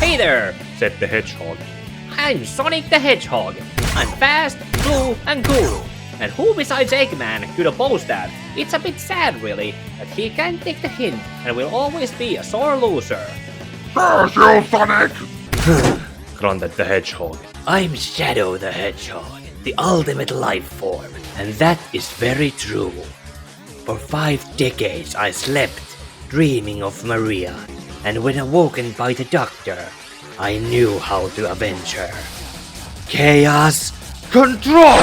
Hey there, said the hedgehog. I'm Sonic the Hedgehog. I'm fast, blue, and cool. And who besides Eggman could oppose that? It's a bit sad really, that he can't take the hint and will always be a sore loser. Curse you, Sonic! Grunted the hedgehog. I'm Shadow the Hedgehog, the ultimate life form, and that is very true. For 5 decades I slept, dreaming of Maria, and when awoken by the doctor, I knew how to avenge her. Chaos Control!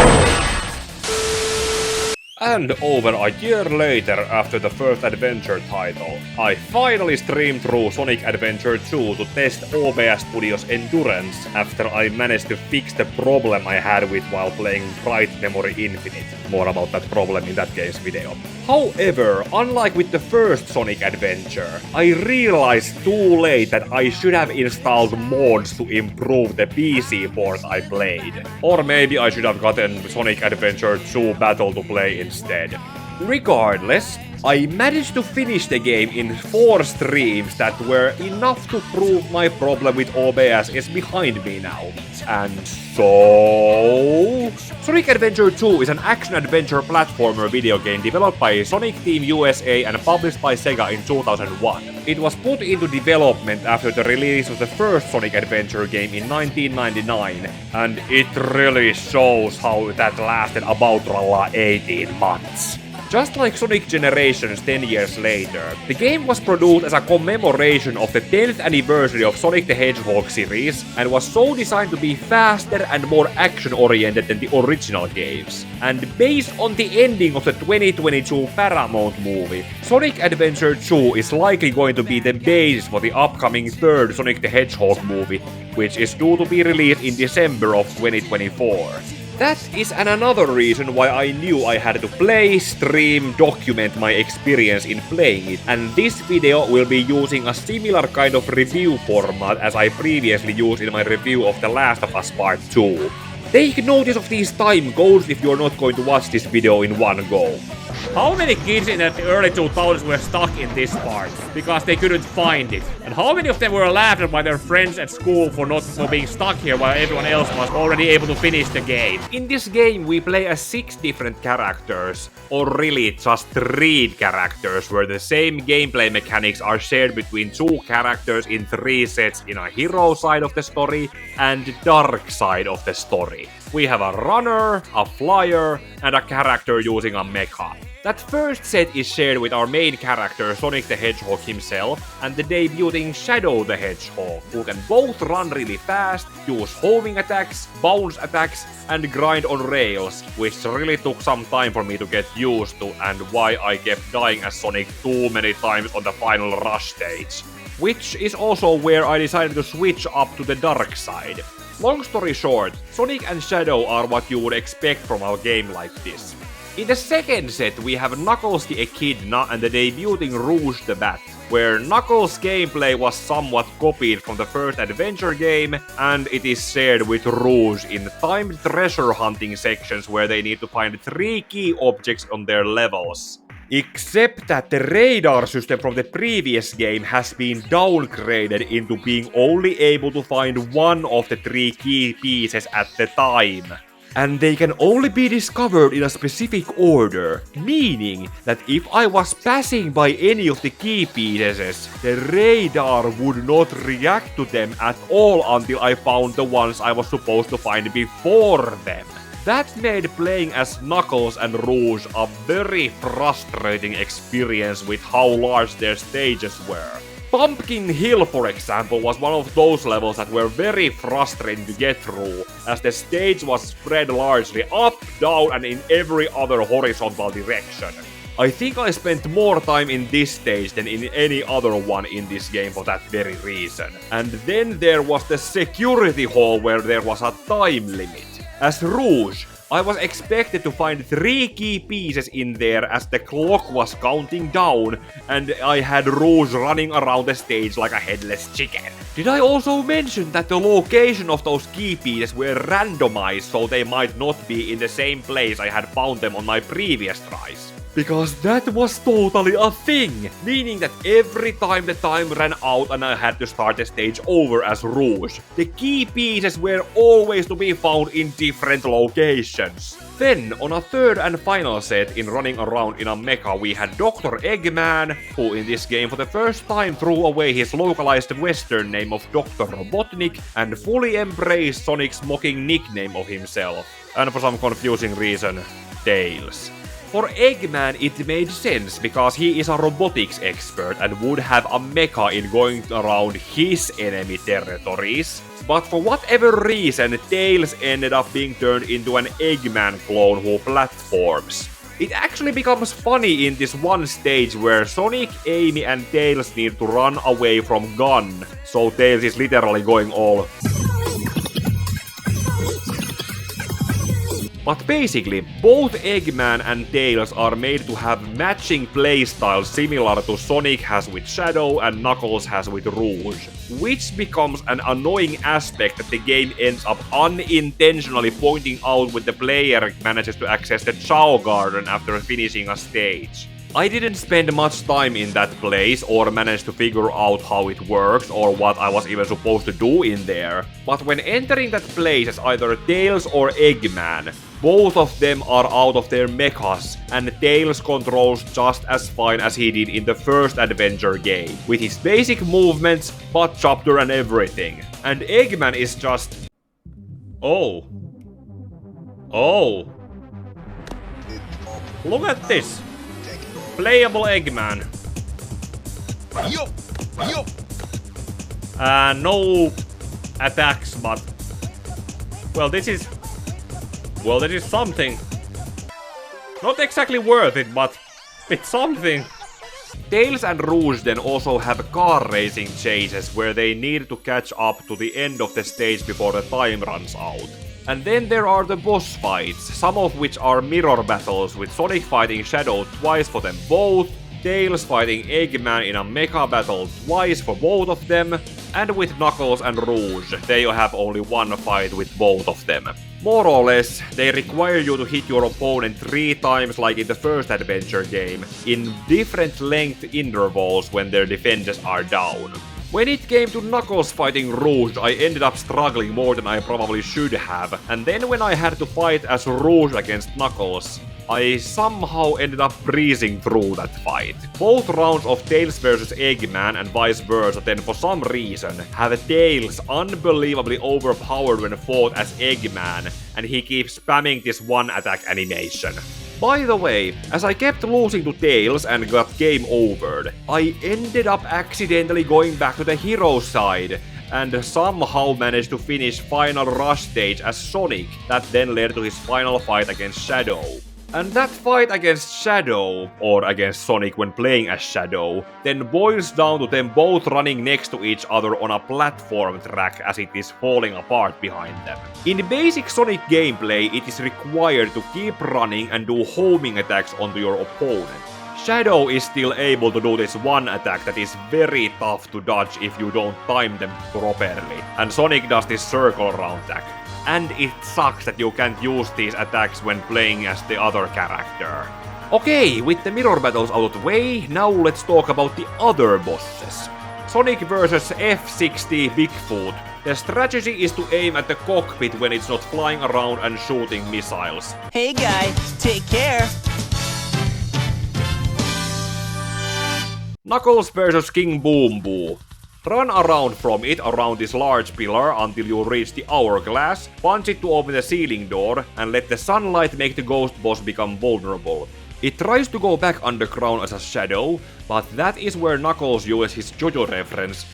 And over a year later, after the first adventure title, I finally streamed through Sonic Adventure 2 to test OBS Studio's endurance after I managed to fix the problem I had with while playing Bright Memory Infinite. More about that problem in that game's video. However, unlike with the first Sonic Adventure, I realized too late that I should have installed mods to improve the PC port I played. Or maybe I should have gotten Sonic Adventure 2 Battle to play instead. Regardless, I managed to finish the game in 4 streams that were enough to prove my problem with OBS is behind me now. And so... Sonic Adventure 2 is an action-adventure platformer video game developed by Sonic Team USA and published by Sega in 2001. It was put into development after the release of the first Sonic Adventure game in 1999, and it really shows how that lasted about 18 months. Just like Sonic Generations 10 years later, the game was produced as a commemoration of the 10th anniversary of Sonic the Hedgehog series and was so designed to be faster and more action-oriented than the original games. And based on the ending of the 2022 Paramount movie, Sonic Adventure 2 is likely going to be the basis for the upcoming third Sonic the Hedgehog movie, which is due to be released in December of 2024. That is another reason why I knew I had to play, stream, document my experience in playing it, and this video will be using a similar kind of review format as I previously used in my review of The Last of Us Part 2. Take notice of these time codes if you're not going to watch this video in one go. How many kids in the early 2000s were stuck in this part because they couldn't find it? And how many of them were laughed at by their friends at school for being stuck here while everyone else was already able to finish the game? In this game we play as 6 different characters, or really just 3 characters, where the same gameplay mechanics are shared between 2 characters in 3 sets in a hero side of the story and dark side of the story. We have a runner, a flyer, and a character using a mecha. That first set is shared with our main character Sonic the Hedgehog himself and the debuting Shadow the Hedgehog, who can both run really fast, use homing attacks, bounce attacks, and grind on rails, which really took some time for me to get used to and why I kept dying as Sonic too many times on the final rush stage. Which is also where I decided to switch up to the dark side. Long story short, Sonic and Shadow are what you would expect from a game like this. In the second set we have Knuckles the Echidna and the debuting Rouge the Bat, where Knuckles' gameplay was somewhat copied from the first adventure game, and it is shared with Rouge in timed treasure hunting sections where they need to find 3 key objects on their levels. Except that the radar system from the previous game has been downgraded into being only able to find 1 of the 3 key pieces at the time. And they can only be discovered in a specific order, meaning that if I was passing by any of the key pieces, the radar would not react to them at all until I found the ones I was supposed to find before them. That made playing as Knuckles and Rouge a very frustrating experience with how large their stages were. Pumpkin Hill, for example, was one of those levels that were very frustrating to get through, as the stage was spread largely up, down, and in every other horizontal direction. I think I spent more time in this stage than in any other one in this game for that very reason. And then there was the security hall where there was a time limit. As Rouge, I was expected to find 3 key pieces in there as the clock was counting down, and I had Rouge running around the stage like a headless chicken. Did I also mention that the location of those key pieces were randomized so they might not be in the same place I had found them on my previous tries? Because that was totally a thing, meaning that every time the time ran out and I had to start the stage over as Rouge, the key pieces were always to be found in different locations. Then, on a third and final set in running around in a mecha, we had Dr. Eggman, who in this game for the first time threw away his localized western name of Dr. Robotnik and fully embraced Sonic's mocking nickname of himself. And for some confusing reason, Tails. For Eggman it made sense because he is a robotics expert and would have a mecha in going around his enemy territories. But for whatever reason, Tails ended up being turned into an Eggman clone who platforms. It actually becomes funny in this one stage where Sonic, Amy and Tails need to run away from G.U.N, so Tails is literally going all... But basically, both Eggman and Tails are made to have matching playstyles similar to Sonic has with Shadow and Knuckles has with Rouge, which becomes an annoying aspect that the game ends up unintentionally pointing out when the player manages to access the Chao Garden after finishing a stage. I didn't spend much time in that place or manage to figure out how it works or what I was even supposed to do in there, but when entering that place as either Tails or Eggman, both of them are out of their mechas, and Tails controls just as fine as he did in the first adventure game, with his basic movements, butt chopper and everything. And Eggman is just... Oh. Look at this. Playable Eggman. No attacks, but... Well, this is something. Not exactly worth it, but it's something. Tails and Rouge then also have car racing chases where they need to catch up to the end of the stage before the time runs out. And then there are the boss fights, some of which are mirror battles with Sonic fighting Shadow twice for them both, Tails fighting Eggman in a mecha battle twice for both of them, and with Knuckles and Rouge, they have only one fight with both of them. More or less, they require you to hit your opponent 3 times like in the first adventure game, in different length intervals when their defenses are down. When it came to Knuckles fighting Rouge, I ended up struggling more than I probably should have, and then when I had to fight as Rouge against Knuckles, I somehow ended up breezing through that fight. Both rounds of Tails vs Eggman and vice versa then for some reason have Tails unbelievably overpowered when fought as Eggman, and he keeps spamming this one attack animation. By the way, as I kept losing to Tails and got game overed, I ended up accidentally going back to the hero side, and somehow managed to finish final rush stage as Sonic, that then led to his final fight against Shadow. And that fight against Shadow, or against Sonic when playing as Shadow, then boils down to them both running next to each other on a platform track as it is falling apart behind them. In basic Sonic gameplay, it is required to keep running and do homing attacks onto your opponent. Shadow is still able to do this one attack that is very tough to dodge if you don't time them properly, and Sonic does this circle round attack. And it sucks that you can't use these attacks when playing as the other character. Okay, with the mirror battles out of the way, now let's talk about the other bosses. Sonic vs F-60 Bigfoot. The strategy is to aim at the cockpit when it's not flying around and shooting missiles. Hey guy, take care! Knuckles vs King Boom Boo. Run around from it around this large pillar until you reach the hourglass, punch it to open the ceiling door, and let the sunlight make the ghost boss become vulnerable. It tries to go back underground as a Shadow, but that is where Knuckles uses his JoJo reference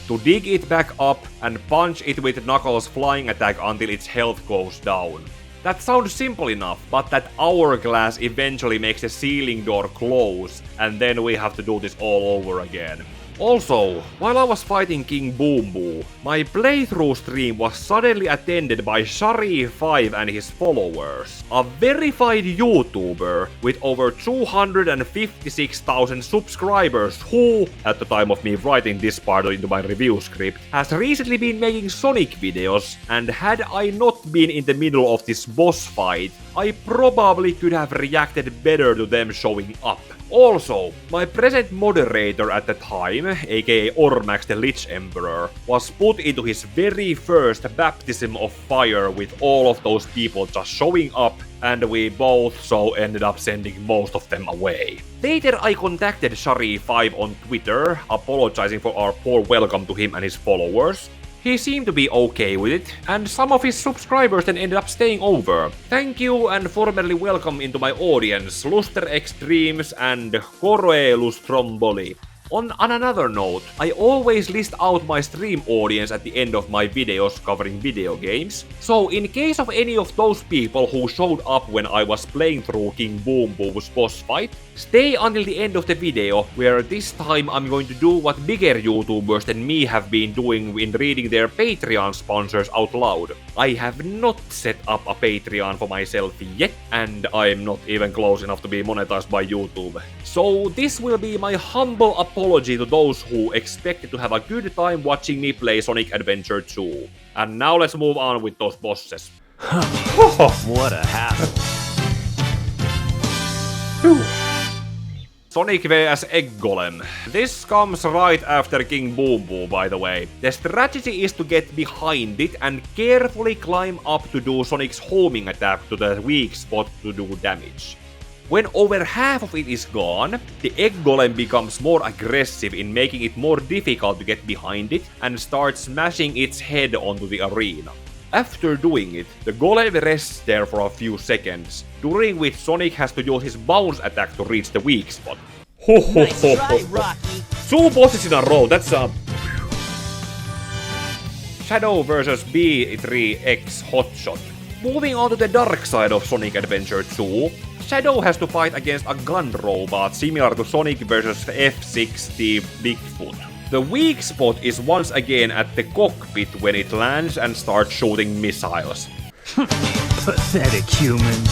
to dig it back up and punch it with Knuckles' flying attack until its health goes down. That sounds simple enough, but that hourglass eventually makes the ceiling door close, and then we have to do this all over again. Also, while I was fighting King Boom Boo, my playthrough stream was suddenly attended by Shari5 and his followers, a verified YouTuber with over 256,000 subscribers who, at the time of me writing this part into my review script, has recently been making Sonic videos, and had I not been in the middle of this boss fight, I probably could have reacted better to them showing up. Also, my present moderator at the time, aka Ormax the Lich Emperor, was put into his very first baptism of fire with all of those people just showing up, and we both so ended up sending most of them away. Later I contacted Shari5 on Twitter, apologizing for our poor welcome to him and his followers. He seemed to be okay with it, and some of his subscribers then ended up staying over. Thank you and formally welcome into my audience, Luster Extremes and Coruelus Stromboli. On another note, I always list out my stream audience at the end of my videos covering video games, so in case of any of those people who showed up when I was playing through King Boom Boo's boss fight, stay until the end of the video, where this time I'm going to do what bigger YouTubers than me have been doing in reading their Patreon sponsors out loud. I have not set up a Patreon for myself yet, and I'm not even close enough to be monetized by YouTube. So this will be my humble apology to those who expected to have a good time watching me play Sonic Adventure 2. And now let's move on with those bosses. What a hassle. Sonic vs Egg Golem. This comes right after King Boom Boo, by the way. The strategy is to get behind it and carefully climb up to do Sonic's homing attack to the weak spot to do damage. When over half of it is gone, the Egg Golem becomes more aggressive in making it more difficult to get behind it and starts smashing its head onto the arena. After doing it, the Golem rests there for a few seconds, during which Sonic has to use his bounce attack to reach the weak spot. Nice try, Rocky. 2 bosses in a row, that's Shadow vs B3X Hotshot. Moving on to the dark side of Sonic Adventure 2, Shadow has to fight against a gun robot similar to Sonic vs F-60 Bigfoot. The weak spot is once again at the cockpit when it lands and starts shooting missiles. Pathetic humans.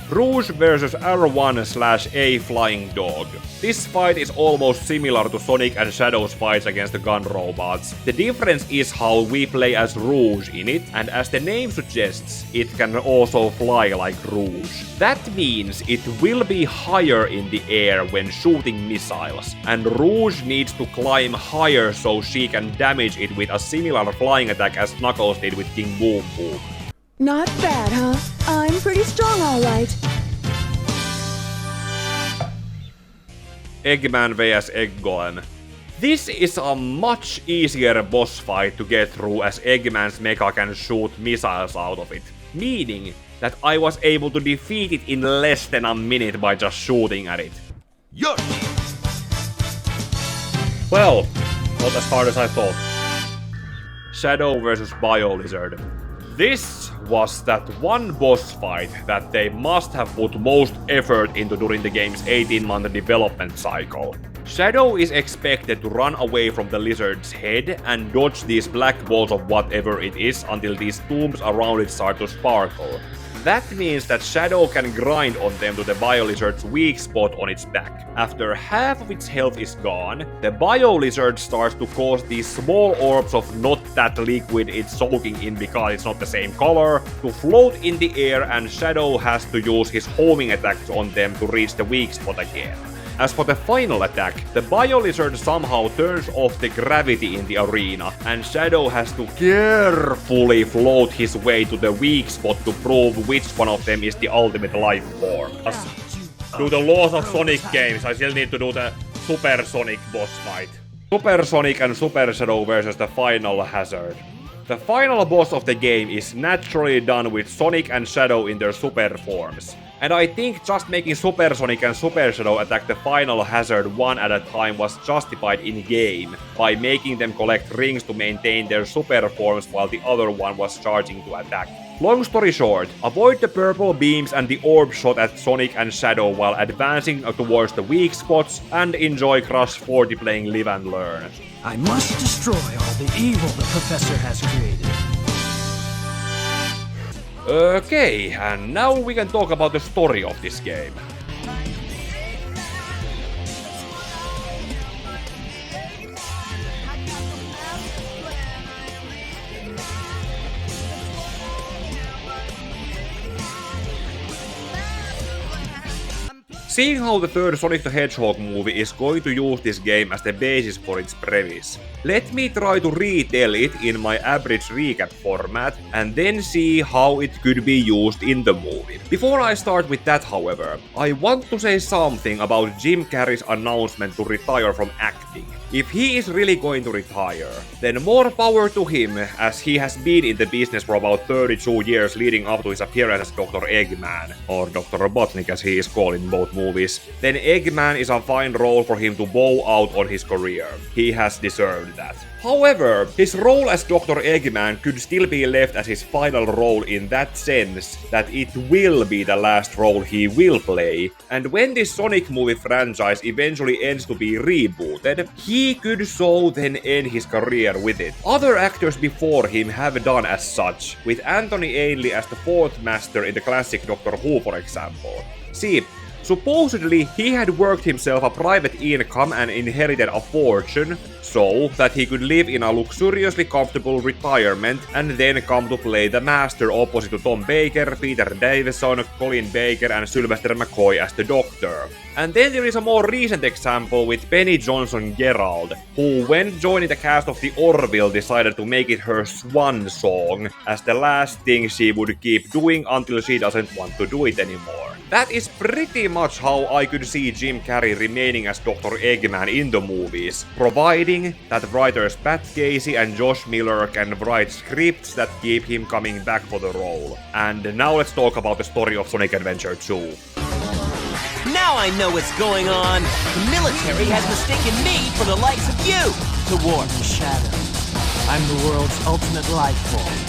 Rouge vs R1/A Flying Dog. This fight is almost similar to Sonic and Shadow's fights against the gun robots. The difference is how we play as Rouge in it, and as the name suggests, it can also fly like Rouge. That means it will be higher in the air when shooting missiles, and Rouge needs to climb higher so she can damage it with a similar flying attack as Knuckles did with King Boom Boom. Not bad, huh? I'm pretty strong, all right. Eggman vs Egg Golem. This is a much easier boss fight to get through as Eggman's mecha can shoot missiles out of it, meaning that I was able to defeat it in less than a minute by just shooting at it. Yes! Well, not as hard as I thought. Shadow vs Bio-Lizard. This was that one boss fight that they must have put most effort into during the game's 18-month development cycle. Shadow is expected to run away from the lizard's head and dodge these black balls of whatever it is until these tombs around it start to sparkle. That means that Shadow can grind on them to the Bio-Lizard's weak spot on its back. After half of its health is gone, the Bio-Lizard starts to cause these small orbs of not that liquid it's soaking in because it's not the same color to float in the air, and Shadow has to use his homing attacks on them to reach the weak spot again. As for the final attack, the Bio-Lizard somehow turns off the gravity in the arena, and Shadow has to carefully float his way to the weak spot to prove which one of them is the ultimate life form. Do the laws of Sonic games, I still need to do the Super Sonic boss fight. Super Sonic and Super Shadow versus the final hazard. The final boss of the game is naturally done with Sonic and Shadow in their super forms. And I think just making Super Sonic and Super Shadow attack the final hazard one at a time was justified in-game, by making them collect rings to maintain their super forms while the other one was charging to attack. Long story short, avoid the purple beams and the orb shot at Sonic and Shadow while advancing towards the weak spots, and enjoy Crush 40 playing Live and Learn. I must destroy all the evil the professor has created. Okay, and now we can talk about the story of this game. Seeing how the third Sonic the Hedgehog movie is going to use this game as the basis for its premise, let me try to retell it in my average recap format and then see how it could be used in the movie. Before I start with that, however, I want to say something about Jim Carrey's announcement to retire from acting. If he is really going to retire, then more power to him, as he has been in the business for about 32 years leading up to his appearance as Dr. Eggman, or Dr. Robotnik as he is called in both movies. Then Eggman is a fine role for him to bow out on his career. He has deserved that. However, his role as Dr. Eggman could still be left as his final role in that sense that it will be the last role he will play, and when this Sonic movie franchise eventually ends to be rebooted, he could so then end his career with it. Other actors before him have done as such, with Anthony Ainley as the fourth master in the classic Doctor Who, for example. See, supposedly, he had worked himself a private income and inherited a fortune, so that he could live in a luxuriously comfortable retirement and then come to play the Master opposite to Tom Baker, Peter Davison, Colin Baker and Sylvester McCoy as the Doctor. And then there is a more recent example with Penny Johnson Gerald, who when joining the cast of The Orville decided to make it her swan song as the last thing she would keep doing until she doesn't want to do it anymore. That is pretty much how I could see Jim Carrey remaining as Dr. Eggman in the movies, providing that writers Pat Casey and Josh Miller can write scripts that keep him coming back for the role. And now let's talk about the story of Sonic Adventure 2. Now I know what's going on. The military has mistaken me for the likes of you to warp Shadow. I'm the world's ultimate life form.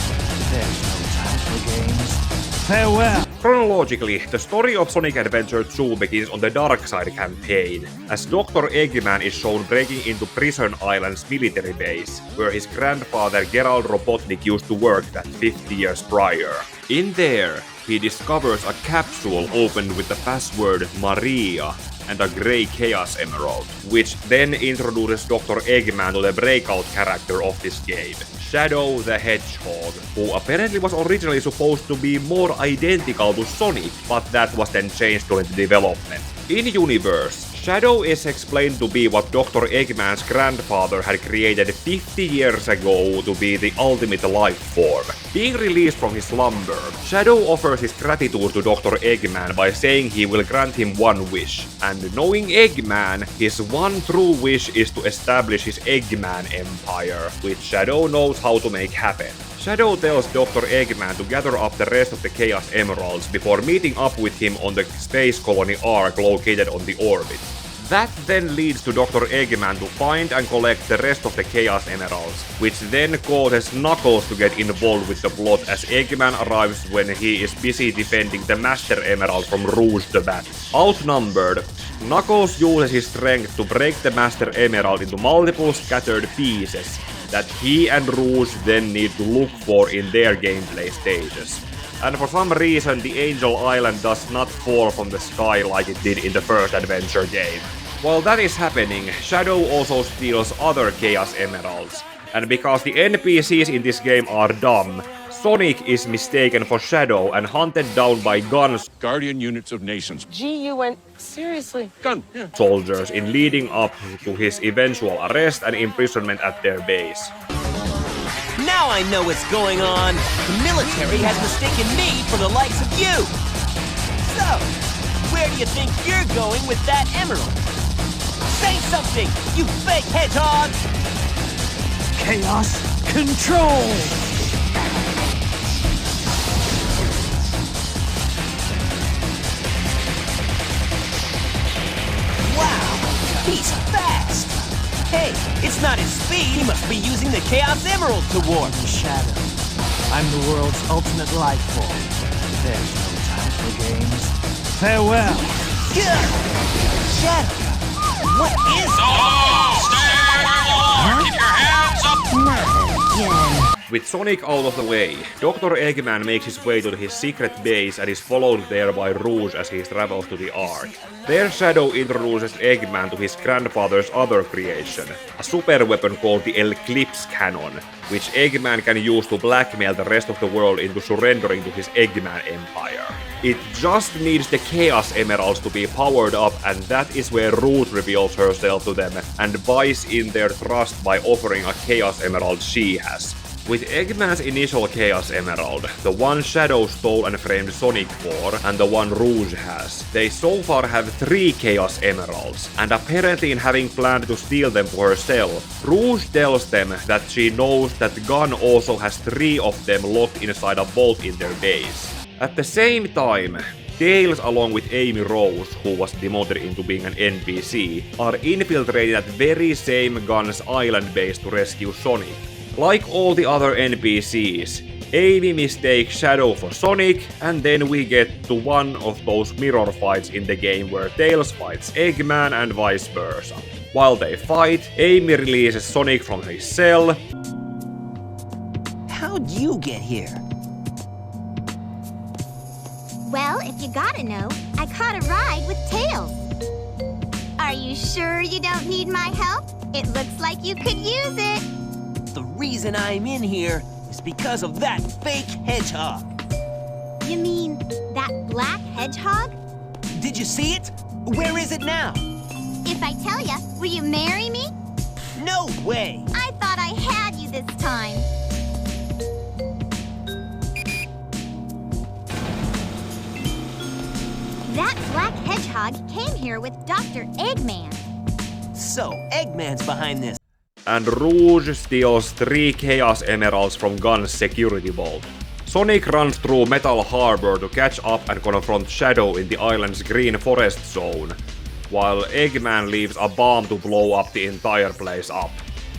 There's no time for games. Farewell! Chronologically, the story of Sonic Adventure 2 begins on the Dark Side campaign, as Dr. Eggman is shown breaking into Prison Island's military base, where his grandfather Gerald Robotnik used to work that 50 years prior. In there, he discovers a capsule opened with the password Maria and a grey Chaos Emerald, which then introduces Dr. Eggman to the breakout character of this game, Shadow the Hedgehog, who apparently was originally supposed to be more identical to Sonic, but that was then changed during the development. In universe, Shadow is explained to be what Dr. Eggman's grandfather had created 50 years ago to be the ultimate life form. Being released from his slumber, Shadow offers his gratitude to Dr. Eggman by saying he will grant him one wish, and knowing Eggman, his one true wish is to establish his Eggman Empire, which Shadow knows how to make happen. Shadow tells Dr. Eggman to gather up the rest of the Chaos Emeralds before meeting up with him on the space colony Ark located on the orbit. That then leads to Dr. Eggman to find and collect the rest of the Chaos Emeralds, which then causes Knuckles to get involved with the plot as Eggman arrives when he is busy defending the Master Emerald from Rouge the Bat. Outnumbered, Knuckles uses his strength to break the Master Emerald into multiple scattered pieces that he and Rouge then need to look for in their gameplay stages. And for some reason, the Angel Island does not fall from the sky like it did in the first adventure game. While that is happening, Shadow also steals other Chaos Emeralds. And because the NPCs in this game are dumb, Sonic is mistaken for Shadow and hunted down by G.U.N's Guardian units of nations. G.U.N. Seriously? Gun, yeah. soldiers in leading up to his eventual arrest and imprisonment at their base. Now I know what's going on. The military has mistaken me for the likes of you. So, where do you think you're going with that emerald? Say something, you fake hedgehog! Chaos control! Wow, he's fast! Hey, it's not his speed, he must be using the Chaos Emerald to warp Shadow. I'm the world's ultimate life form. There's no time for games. Farewell. Shadow, what is Stay where you are! Keep your hands up! Not again. With Sonic out of the way, Dr. Eggman makes his way to his secret base and is followed there by Rouge as he travels to the Ark. There Shadow introduces Eggman to his grandfather's other creation, a super weapon called the Eclipse Cannon, which Eggman can use to blackmail the rest of the world into surrendering to his Eggman empire. It just needs the Chaos Emeralds to be powered up, and that is where Rouge reveals herself to them and buys in their trust by offering a Chaos Emerald she has. With Eggman's initial Chaos Emerald, the one Shadow stole and framed Sonic for, and the one Rouge has, they so far have 3 Chaos Emeralds, and apparently in having planned to steal them for herself, Rouge tells them that she knows that G.U.N also has 3 of them locked inside a vault in their base. At the same time, Tails along with Amy Rose, who was demoted into being an NPC, are infiltrating that very same G.U.N's island base to rescue Sonic. Like all the other NPCs, Amy mistakes Shadow for Sonic, and then we get to one of those mirror fights in the game where Tails fights Eggman and vice versa. While they fight, Amy releases Sonic from his cell. How'd you get here? Well, if you gotta know, I caught a ride with Tails. Are you sure you don't need my help? It looks like you could use it. The reason I'm in here is because of that fake hedgehog. You mean that black hedgehog? Did you see it? Where is it now? If I tell ya, will you marry me? No way! I thought I had you this time. That black hedgehog came here with Dr. Eggman. So, Eggman's behind this. And Rouge steals 3 Chaos Emeralds from G.U.N's security vault. Sonic runs through Metal Harbor to catch up and confront Shadow in the island's Green Forest zone, while Eggman leaves a bomb to blow up the entire place up.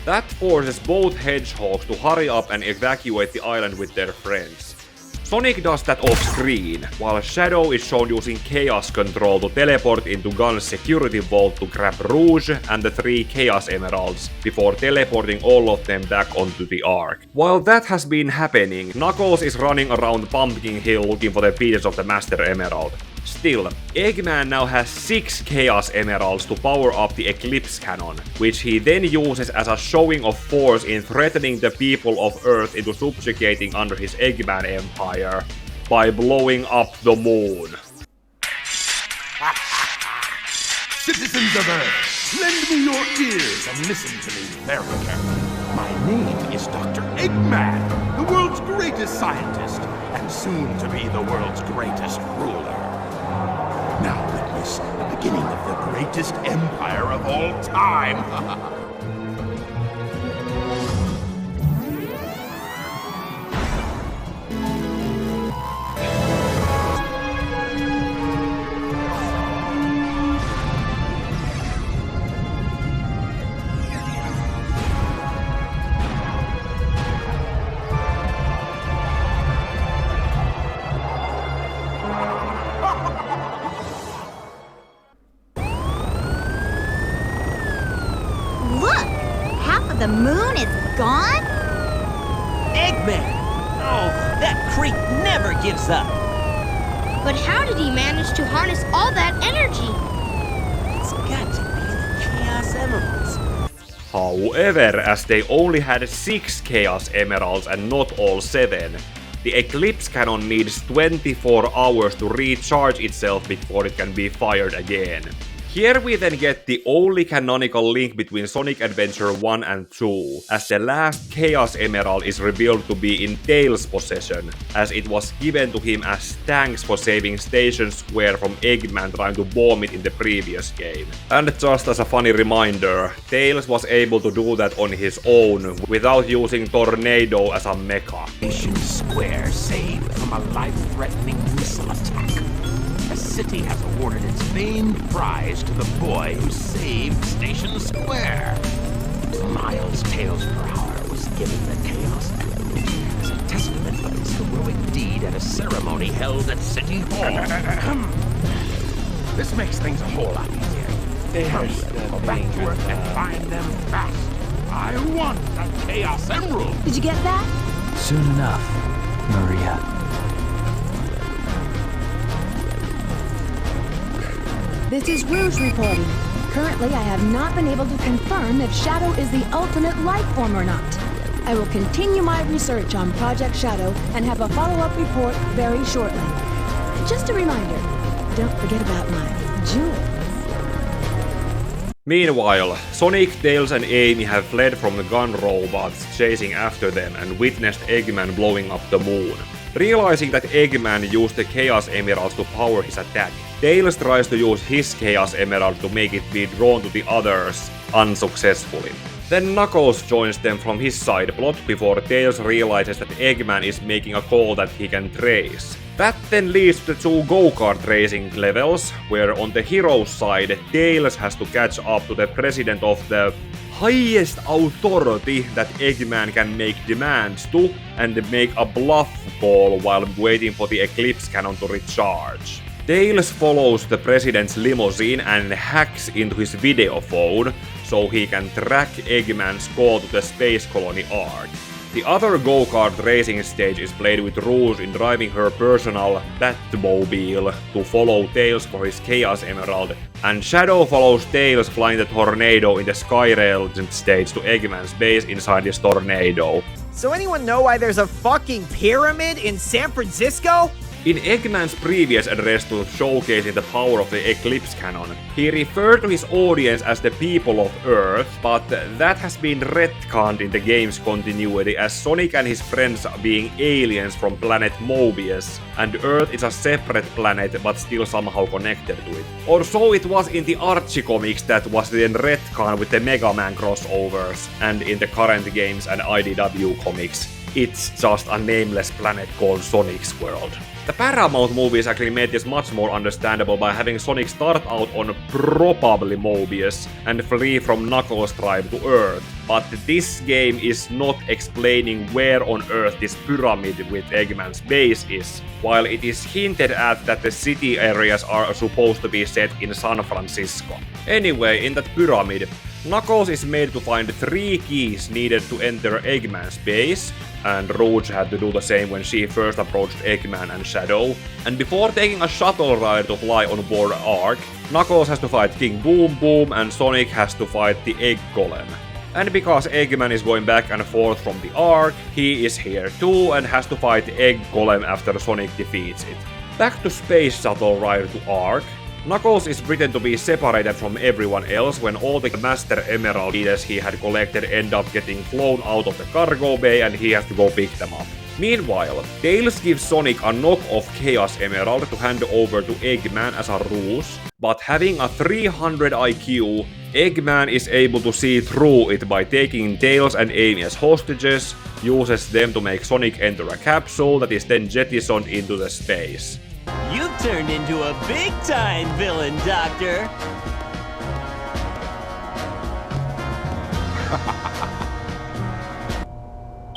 That forces both hedgehogs to hurry up and evacuate the island with their friends. Sonic does that off-screen, while Shadow is shown using Chaos Control to teleport into G.U.N's security vault to grab Rouge and the 3 Chaos Emeralds, before teleporting all of them back onto the Ark. While that has been happening, Knuckles is running around Pumpkin Hill looking for the pieces of the Master Emerald. Still, Eggman now has 6 Chaos Emeralds to power up the Eclipse Cannon, which he then uses as a showing of force in threatening the people of Earth into subjugating under his Eggman empire by blowing up the moon. Citizens of Earth, lend me your ears and listen to me very carefully. My name is Dr. Eggman, the world's greatest scientist, and soon to be the world's greatest ruler. Now witness the beginning of the greatest empire of all time. The moon is gone? Eggman! Oh, that creep never gives up. But how did he manage to harness all that energy? It's got to be the Chaos Emeralds. However, as they only had 6 Chaos Emeralds and not all 7, the Eclipse Cannon needs 24 hours to recharge itself before it can be fired again. Here we then get the only canonical link between Sonic Adventure 1 and 2, as the last Chaos Emerald is revealed to be in Tails' possession, as it was given to him as thanks for saving Station Square from Eggman trying to bomb it in the previous game. And just as a funny reminder, Tails was able to do that on his own, without using Tornado as a mecha. Station Square saved from a life-threatening missile attack. The city has awarded its famed prize to the boy who saved Station Square. Miles Tails per hour was given the Chaos Emerald as a testament a ceremony held at City Hall. This makes things a whole lot easier. Hurry, go back to Earth and find them fast. I want that Chaos Emerald! Did you get that? Soon enough, Maria. This is Rouge reporting. Currently, I have not been able to confirm if Shadow is the ultimate life form or not. I will continue my research on Project Shadow and have a follow-up report very shortly. Just a reminder, don't forget about my jewels. Meanwhile, Sonic, Tails and Amy have fled from the gun robots chasing after them and witnessed Eggman blowing up the moon. Realizing that Eggman used the Chaos Emerald to power his attack, Tails tries to use his Chaos Emerald to make it be drawn to the others, unsuccessfully. Then Knuckles joins them from his side plot before Tails realizes that Eggman is making a call that he can trace. That then leads to the two go-kart racing levels, where on the hero's side, Tails has to catch up to the president of the highest authority that Eggman can make demands to, and make a bluff call while waiting for the Eclipse Cannon to recharge. Tails follows the president's limousine and hacks into his video phone, so he can track Eggman's call to the space colony Ark. The other go-kart racing stage is played with Rouge in driving her personal Batmobile to follow Tails for his Chaos Emerald, and Shadow follows Tails flying the tornado in the Skyrail stage to Eggman's base inside this tornado. So anyone know why there's a fucking pyramid in San Francisco? In Eggman's previous address to showcasing the power of the Eclipse Cannon, he referred to his audience as the people of Earth, but that has been retconned in the game's continuity as Sonic and his friends are being aliens from planet Mobius, and Earth is a separate planet but still somehow connected to it. Or so it was in the Archie comics that was then retconned with the Mega Man crossovers, and in the current games and IDW comics, it's just a nameless planet called Sonic's World. The Paramount movies actually made this much more understandable by having Sonic start out on probably Mobius and flee from Knuckles' tribe to Earth, but this game is not explaining where on Earth this pyramid with Eggman's base is, while it is hinted at that the city areas are supposed to be set in San Francisco. Anyway, in that pyramid, Knuckles is made to find 3 keys needed to enter Eggman's base, and Rouge had to do the same when she first approached Eggman and Shadow. And before taking a shuttle ride to fly on board Ark, Knuckles has to fight King Boom Boom and Sonic has to fight the Egg Golem. And because Eggman is going back and forth from the Ark, he is here too and has to fight the Egg Golem after Sonic defeats it. Back to Space Shuttle ride to Ark, Knuckles is written to be separated from everyone else when all the Master Emerald pieces he had collected end up getting flown out of the cargo bay and he has to go pick them up. Meanwhile, Tails gives Sonic a knock-off Chaos Emerald to hand over to Eggman as a ruse, but having a 300 IQ, Eggman is able to see through it by taking Tails and Amy as hostages, uses them to make Sonic enter a capsule that is then jettisoned into the space. You've turned into a big-time villain, Doctor!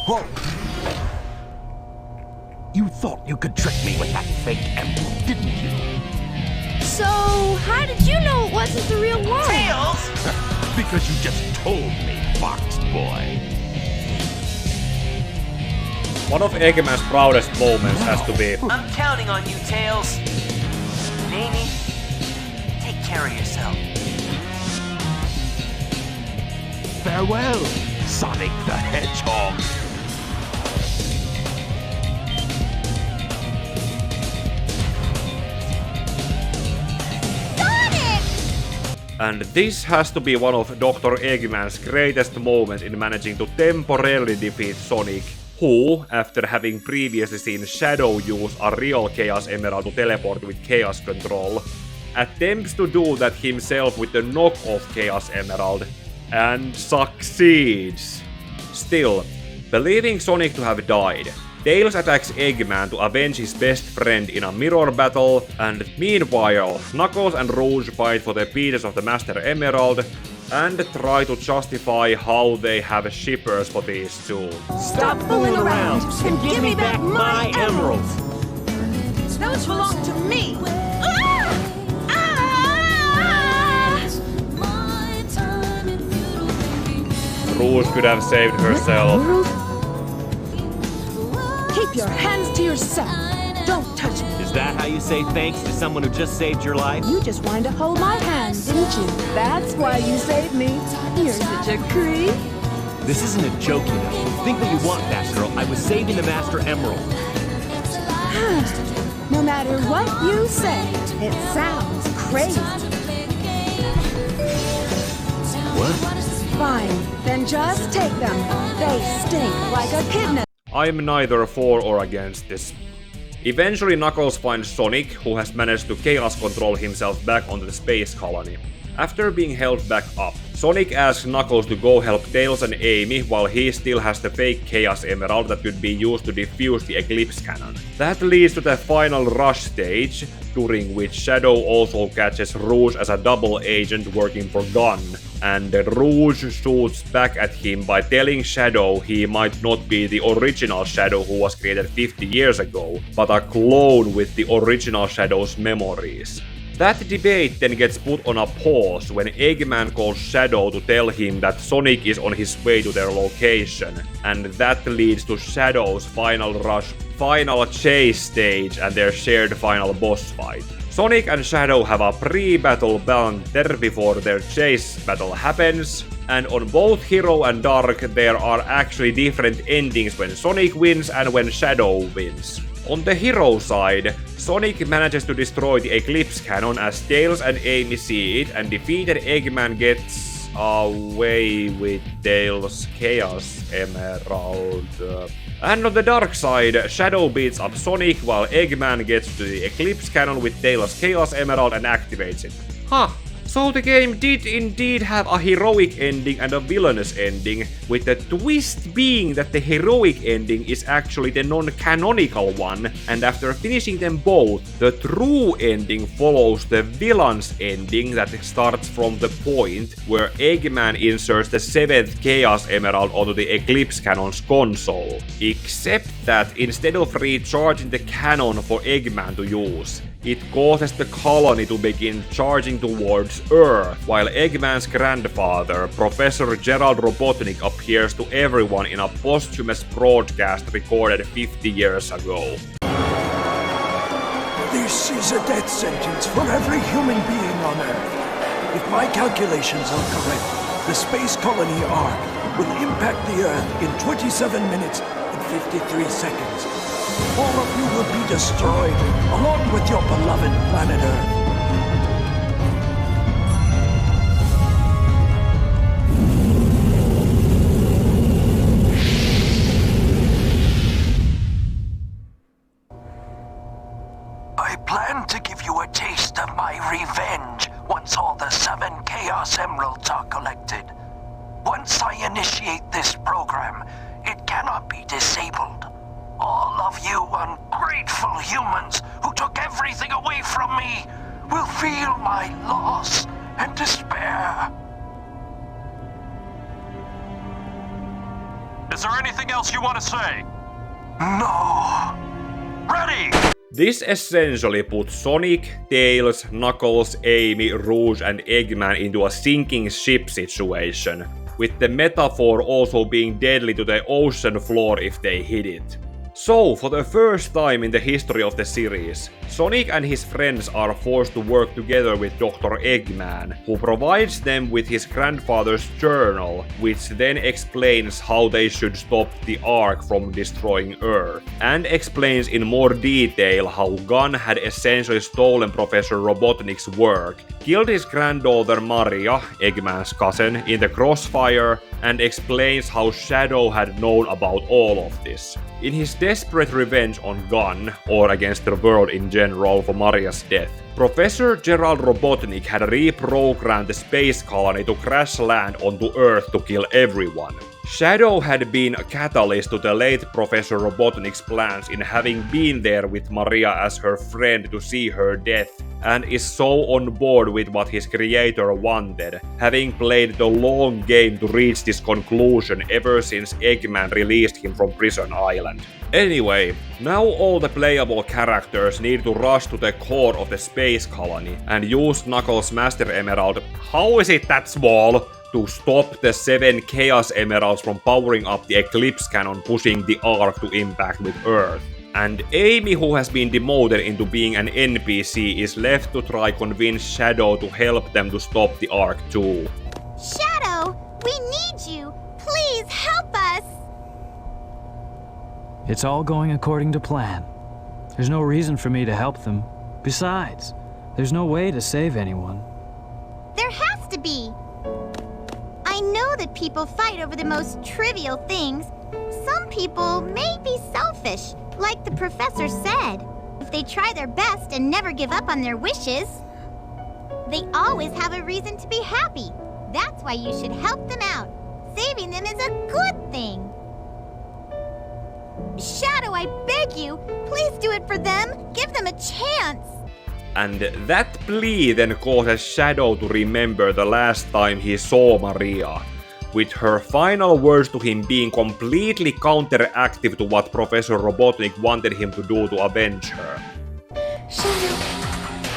Whoa! You thought you could trick me with that fake emerald, didn't you? So, how did you know it wasn't the real one? Tails! Because you just told me, Fox Boy. One of Eggman's proudest moments has to be... I'm counting on you, Tails. Amy, take care of yourself. Farewell, Sonic the Hedgehog. And this has to be one of Dr. Eggman's greatest moments in managing to temporarily defeat Sonic, who, after having previously seen Shadow use a real Chaos Emerald to teleport with Chaos Control, attempts to do that himself with the knock-off Chaos Emerald, and succeeds. Still, believing Sonic to have died, Tails attacks Eggman to avenge his best friend in a mirror battle, and meanwhile, Knuckles and Rouge fight for the pieces of the Master Emerald, and try to justify how they have shippers for these two. Stop fooling around and give me back my emeralds! Those belong to me! Rouge could have saved herself. Keep your hands to yourself. Don't touch me. Is that how you say thanks to someone who just saved your life? You just wanted to hold my hand, didn't you? That's why you saved me. You're such a creep. This isn't a joke, you know. Think what you want, Batgirl. I was saving the Master Emerald. No matter what you say, it sounds crazy. What? Fine, then just take them. They stink like a kidnap. I'm neither for or against this. Eventually Knuckles finds Sonic, who has managed to chaos control himself back onto the space colony. After being held back up, Sonic asks Knuckles to go help Tails and Amy while he still has the fake Chaos Emerald that could be used to defuse the Eclipse Cannon. That leads to the final rush stage, during which Shadow also catches Rouge as a double agent working for G.U.N, and Rouge shoots back at him by telling Shadow he might not be the original Shadow who was created 50 years ago, but a clone with the original Shadow's memories. That debate then gets put on a pause when Eggman calls Shadow to tell him that Sonic is on his way to their location, and that leads to Shadow's final rush, final chase stage and their shared final boss fight. Sonic and Shadow have a pre-battle banter before their chase battle happens, and on both Hero and Dark there are actually different endings when Sonic wins and when Shadow wins. On the Hero side, Sonic manages to destroy the Eclipse Cannon as Tails and Amy see it, and defeated Eggman gets away with Tails' Chaos Emerald. And on the dark side, Shadow beats up Sonic while Eggman gets to the Eclipse Cannon with Tails' Chaos Emerald and activates it. So the game did indeed have a heroic ending and a villainous ending, with the twist being that the heroic ending is actually the non-canonical one, and after finishing them both, the true ending follows the villain's ending that starts from the point where Eggman inserts the 7th Chaos Emerald onto the Eclipse Cannon's console. Except that instead of recharging the cannon for Eggman to use, it causes the colony to begin charging towards Earth, while Eggman's grandfather, Professor Gerald Robotnik, appears to everyone in a posthumous broadcast recorded 50 years ago. This is a death sentence for every human being on Earth. If my calculations are correct, the space colony arc will impact the Earth in 27 minutes and 53 seconds. All of you will be destroyed, along with your beloved planet Earth. I plan to give you a taste of my revenge once all the 7 Chaos Emeralds are collected. Once I initiate this program, it cannot be disabled. All of you ungrateful humans who took everything away from me will feel my loss and despair. Is there anything else you want to say? No. Ready! This essentially puts Sonic, Tails, Knuckles, Amy, Rouge and Eggman into a sinking ship situation, with the metaphor also being deadly to the ocean floor if they hit it. So, for the first time in the history of the series, Sonic and his friends are forced to work together with Dr. Eggman, who provides them with his grandfather's journal, which then explains how they should stop the Ark from destroying Earth, and explains in more detail how G.U.N had essentially stolen Professor Robotnik's work, killed his granddaughter Maria, Eggman's cousin, in the crossfire, and explains how Shadow had known about all of this. In his desperate revenge on G.U.N, or against the world in general for Maria's death, Professor Gerald Robotnik had reprogrammed the space colony to crash land onto Earth to kill everyone. Shadow had been a catalyst to the late Professor Robotnik's plans in having been there with Maria as her friend to see her death, and is so on board with what his creator wanted, having played the long game to reach this conclusion ever since Eggman released him from Prison Island. Anyway, now all the playable characters need to rush to the core of the space colony and use Knuckles' Master Emerald, how is it that small, to stop the 7 Chaos Emeralds from powering up the Eclipse Cannon pushing the Ark to impact with Earth. And Amy, who has been demoted into being an NPC, is left to try convince Shadow to help them to stop the Ark too. Shadow, we need you! Please help us! It's all going according to plan. There's no reason for me to help them. Besides, there's no way to save anyone. There has to be! I know that people fight over the most trivial things. Some people may be selfish, like the professor said. If they try their best and never give up on their wishes, they always have a reason to be happy. That's why you should help them out. Saving them is a good thing. Shadow, I beg you, please do it for them. Give them a chance. And that plea then causes Shadow to remember the last time he saw Maria, with her final words to him being completely counteractive to what Professor Robotnik wanted him to do to avenge her. Shadow,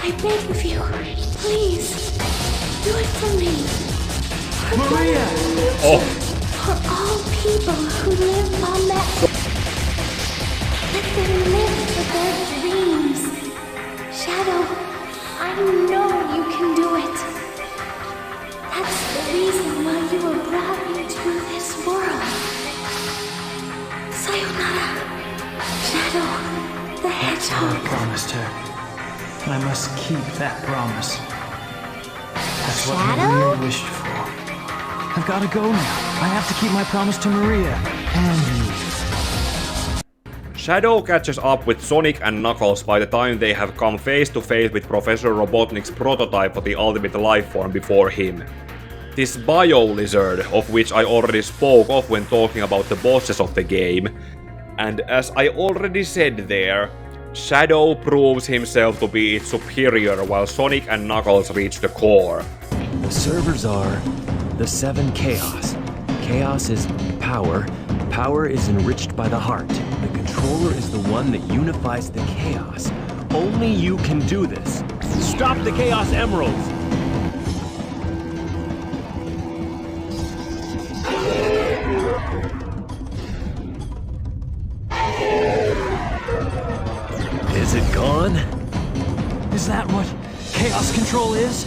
I beg of you, please, do it for me. For Maria! For all people who live on that... Let them live for their dreams. Shadow, I know you can do it. That's the reason why you were brought into this world. Sayonara, Shadow the Hedgehog. I promised her, and I must keep that promise. That's what Maria wished for. I've got to go now. I have to keep my promise to Maria and you. Shadow catches up with Sonic and Knuckles by the time they have come face to face with Professor Robotnik's prototype of the ultimate life form before him. This bio-lizard, of which I already spoke of when talking about the bosses of the game. And as I already said there, Shadow proves himself to be its superior while Sonic and Knuckles reach the core. The servers are the 7 Chaos. Chaos is power. Power is enriched by the heart. The controller is the one that unifies the chaos. Only you can do this. Stop the Chaos Emeralds! Is it gone? Is that what Chaos Control is?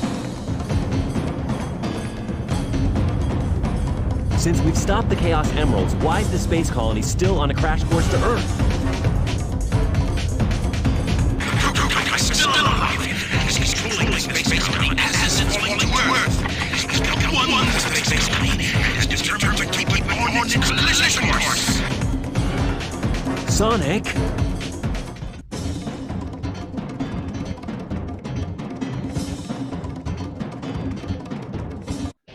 Since we've stopped the Chaos Emeralds, why is the space colony still on a crash course to Earth? I'm still alive. He's controlling the space colony as it's linked to Earth. He's built one space colony and is determined to keep it on its collision course. Sonic?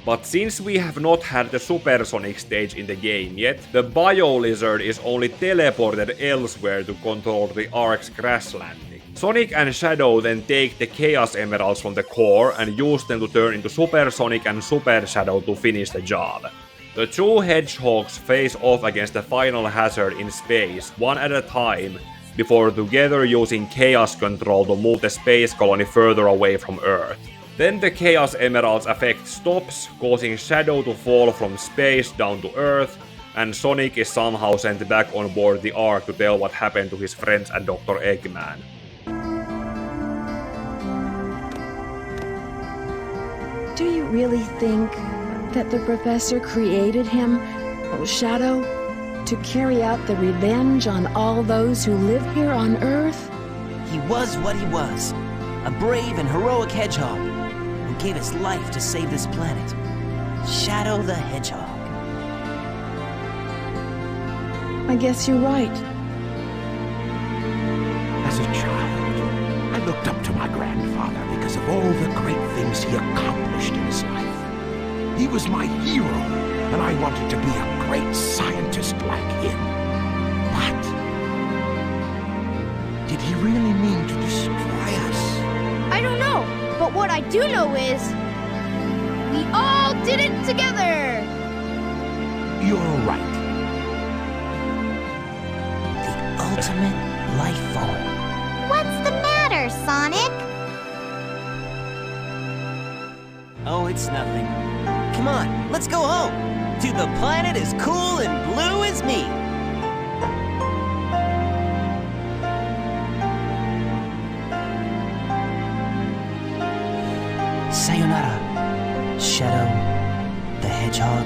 But since we have not had the Supersonic stage in the game yet, the Bio-Lizard is only teleported elsewhere to control the Ark's crash landing. Sonic and Shadow then take the Chaos Emeralds from the core and use them to turn into Super Sonic and Super Shadow to finish the job. The two hedgehogs face off against the final hazard in space, one at a time, before together using Chaos Control to move the space colony further away from Earth. Then the Chaos Emerald's effect stops, causing Shadow to fall from space down to Earth, and Sonic is somehow sent back on board the Ark to tell what happened to his friends and Dr. Eggman. Do you really think that the professor created him, Shadow, to carry out the revenge on all those who live here on Earth? He was what he was, a brave and heroic hedgehog who gave his life to save this planet. Shadow the Hedgehog. I guess you're right. As a child, I looked up to my grandfather because of all the great things he accomplished in his life. He was my hero, and I wanted to be a great scientist like him. But did he really mean to destroy us? I don't know. I do know is... we all did it together! You're right. The ultimate life form. What's the matter, Sonic? Oh, it's nothing. Come on, let's go home. To the planet as cool and blue as me. Sayonara, Shadow the Hedgehog.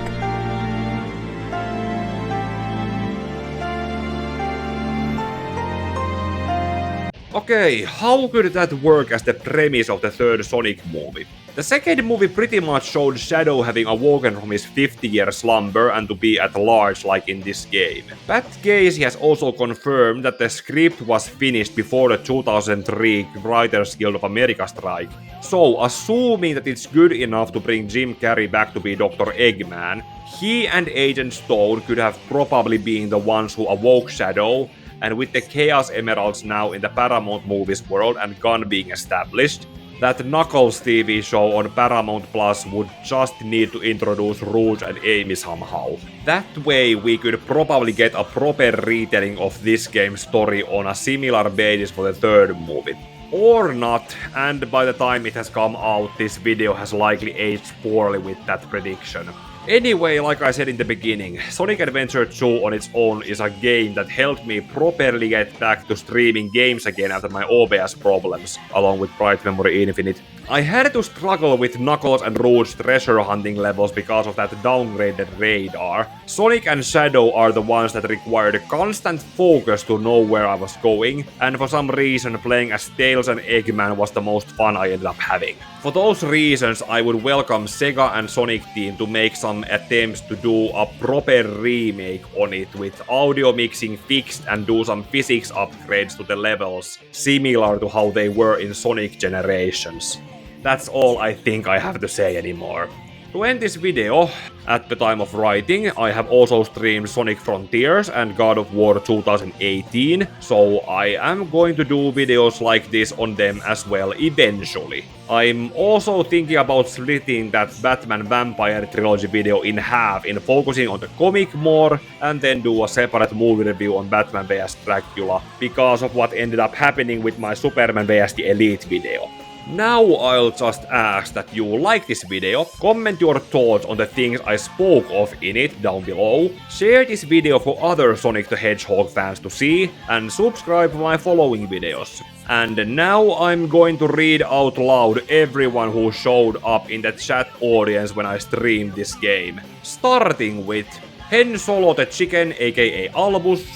Okay, how could that work as the premise of the third Sonic movie? The second movie pretty much showed Shadow having awoken from his 50-year slumber and to be at large like in this game. Pat Casey has also confirmed that the script was finished before the 2003 Writers Guild of America strike. So, assuming that it's good enough to bring Jim Carrey back to be Dr. Eggman, he and Agent Stone could have probably been the ones who awoke Shadow, and with the Chaos Emeralds now in the Paramount Movies world and G.U.N being established, that Knuckles TV show on Paramount Plus would just need to introduce Rouge and Amy somehow. That way we could probably get a proper retelling of this game's story on a similar basis for the third movie. Or not, and by the time it has come out, this video has likely aged poorly with that prediction. Anyway, like I said in the beginning, Sonic Adventure 2 on its own is a game that helped me properly get back to streaming games again after my OBS problems, along with Bright Memory Infinite. I had to struggle with Knuckles and Rouge's treasure hunting levels because of that downgraded radar. Sonic and Shadow are the ones that required constant focus to know where I was going, and for some reason playing as Tails and Eggman was the most fun I ended up having. For those reasons, I would welcome Sega and Sonic team to make some attempts to do a proper remake on it with audio mixing fixed and do some physics upgrades to the levels, similar to how they were in Sonic Generations. That's all I think I have to say anymore. To end this video, at the time of writing, I have also streamed Sonic Frontiers and God of War 2018, so I am going to do videos like this on them as well eventually. I'm also thinking about splitting that Batman Vampire Trilogy video in half in focusing on the comic more, and then do a separate movie review on Batman vs Dracula, because of what ended up happening with my Superman vs the Elite video. Now I'll just ask that you like this video, comment your thoughts on the things I spoke of in it down below, share this video for other Sonic the Hedgehog fans to see, and subscribe for my following videos. And now I'm going to read out loud everyone who showed up in the chat audience when I streamed this game. Starting with Hen Solo the Chicken aka Albus,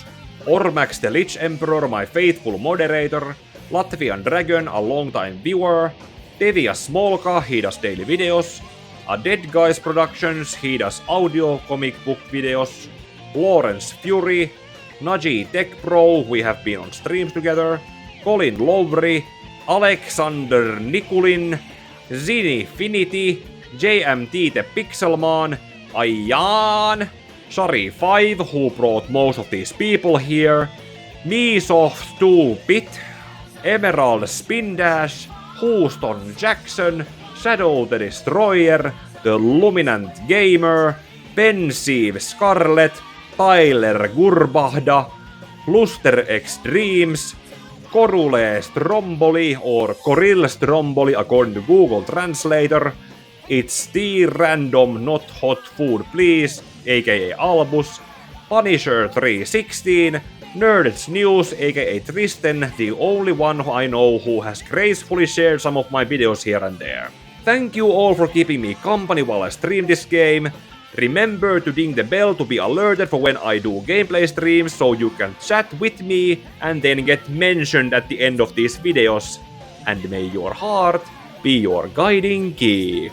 Ormax the Lich Emperor, my faithful moderator, Latvian Dragon, a long-time viewer, Devia Smolka, he does daily videos, A Dead Guys Productions, he does audio comic book videos, Lawrence Fury, Naji Tech Pro, we have been on streams together, Colin Lowry, Alexander Nikulin, Zinifinity, JMT the Pixelman, Ayan, Shari5, who brought most of these people here, Misoft 2-Bit, Emerald Spindash, Houston Jackson, Shadow the Destroyer, The Luminant Gamer, Pensive Scarlet, Tyler Gurbahda, Luster Extremes, Corule Stromboli or Coril Stromboli according to Google Translator, It's the Random Not Hot Food Please, aka Albus, Punisher 316, Nerd's News aka Tristan, the only one I know who has gracefully shared some of my videos here and there. Thank you all for keeping me company while I stream this game. Remember to ding the bell to be alerted for when I do gameplay streams so you can chat with me and then get mentioned at the end of these videos. And may your heart be your guiding key.